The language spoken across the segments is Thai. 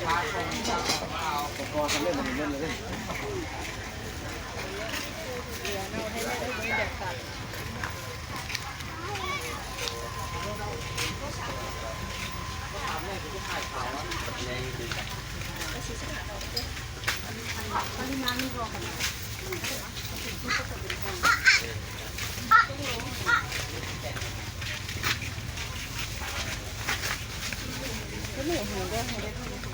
พอทำเล่นมันเล่นเลยปริมาณมีบอกกันก็ไม่เห็นด้วย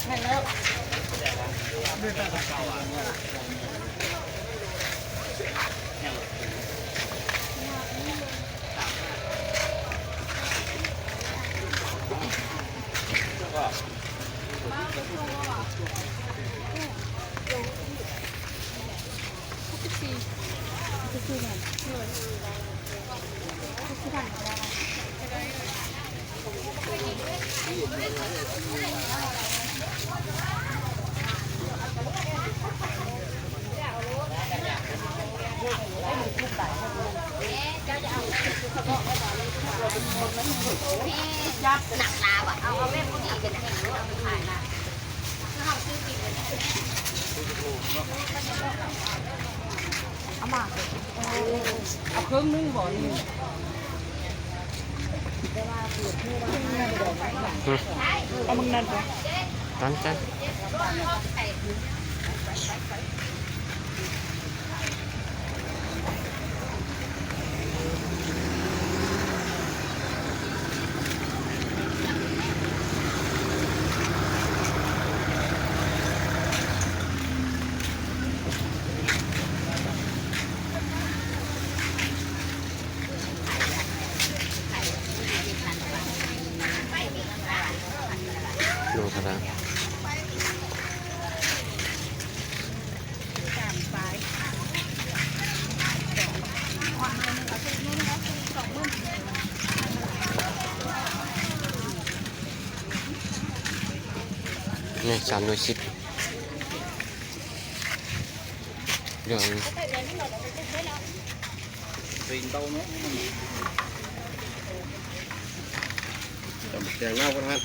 แม่แล้วจับหนักลาวอ่ะเอาแม่พวกนี้กันแข่งเอาไปขายนะเอาซื้อกินเอามาเอาเครื่องนึ่งบ่อนี่เอามึงนั่นไปตั้งใจดูกระดาษนี่310เรื่องตีนเตาเนาะจับแกงเน่าก็ทัน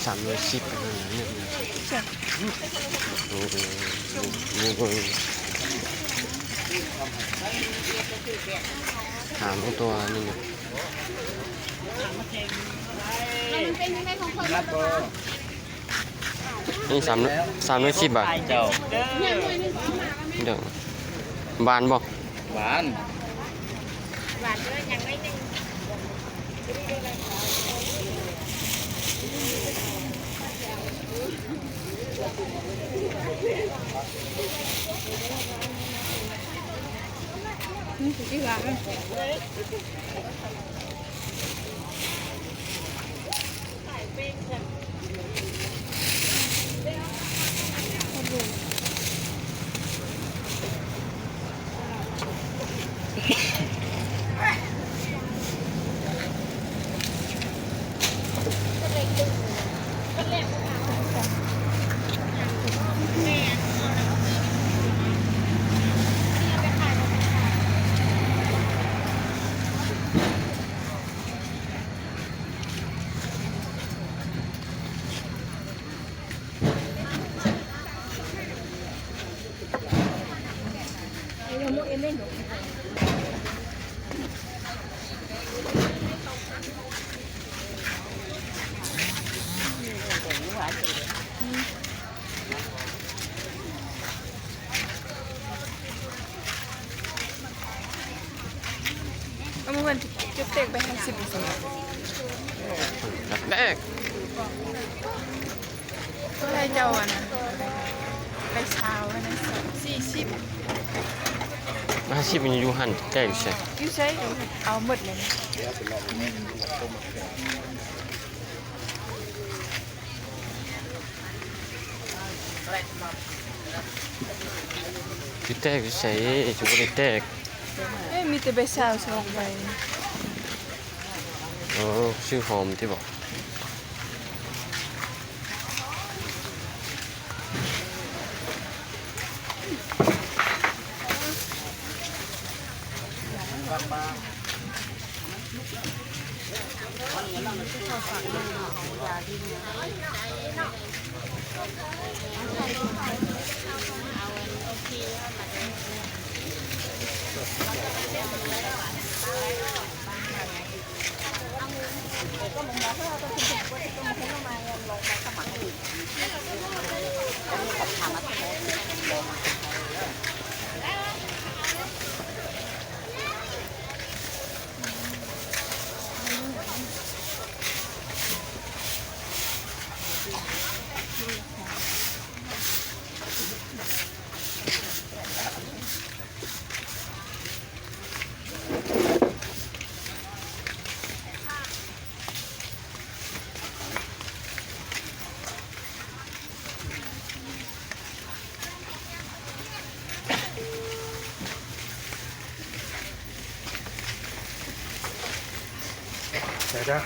310นี่โอ้โหถามตัวนี่นี่310 บาทเจ้าเดี๋ยวบานบอกบานด้วยยังไม่ได้ที่ว่า เอามาวันจุดเตกไป50%แรก อะไรเจ้าอ่ะนะไปเช้าวันนั้น40 มาชิบมันอยู่หันแรกอยู่ใช่ อยู่ใช้เอาหมดเลยนะ จุดแรกอยู่ใช่จุดบริแรก มีแต่ไปเช้าสองใบ ชื่อหอมที่บอกเดี๋ยวนะ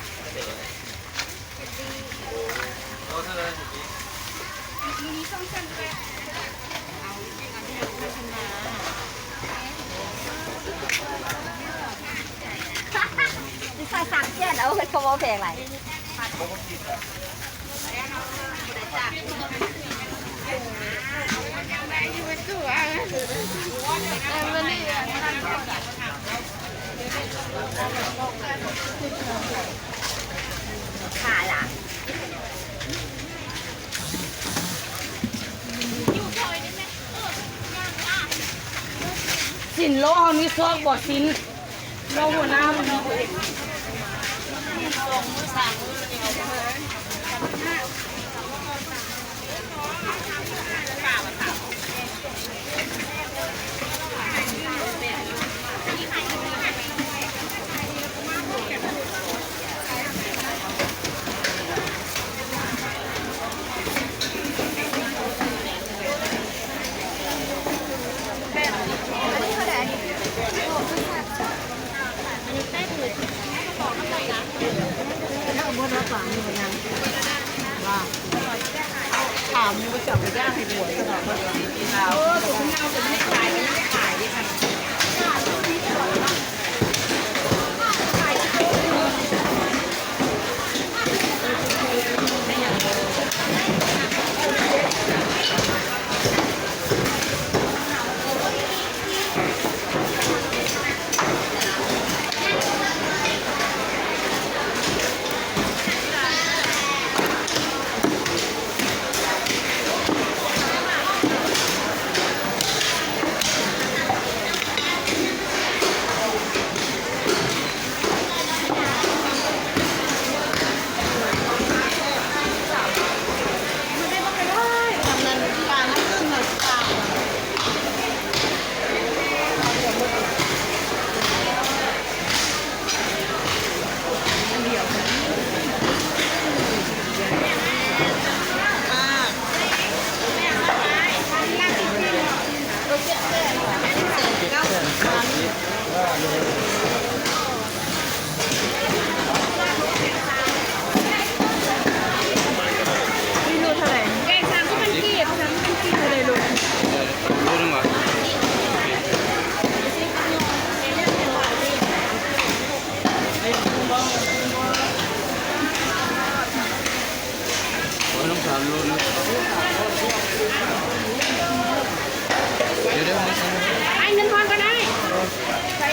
ใส่สามเจ็ดเอาไปเขาบอกเพลงอะไร ขาล่ะสินโลเขามีซอกบ่สินโลหัวหน้ามันถามมึงไปจับไปย่างให้หวยกันหรอเมื่อไหร่กินเราผมเอาไปไม่ขายไม่ขายดิค่ะไอ้เงินทอนก็ได้ใช่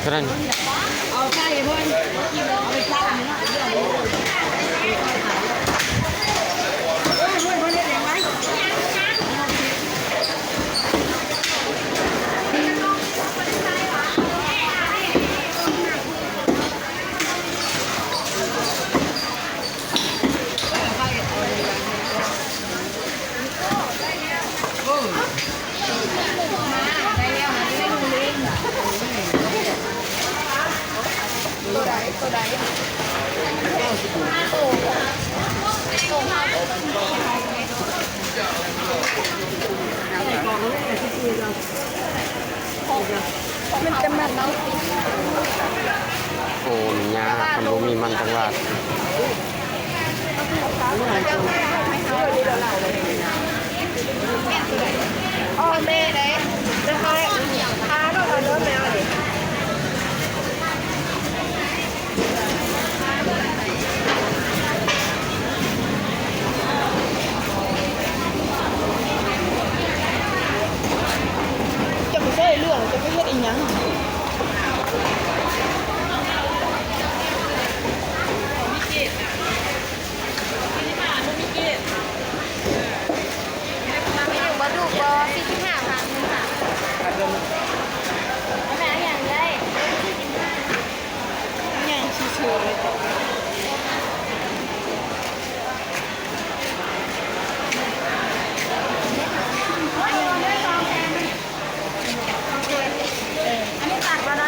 ก็ได้ เอาใช่เพื่อนเอาไปจ้างนี่เนาะเรื่องมันจะมันเนาะ โอ้มียาคันบ่มีมันจังหวัด อ๋อแม่เลยนะคะพาเราเริ่มแล้วดิจะไม่ใช่เรื่องจะไม่เฮ็ดอีหยังมาดูบอ45,000ค่ะแม่อย่างไรอย่างชิวๆเลยอันนี้ตัดมาได้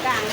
กลาง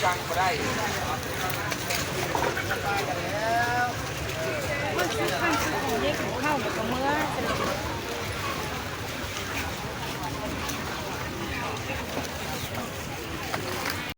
สั่งมาได้ มันคือข้างคือของเด็กของเข้าแบบเมื่อ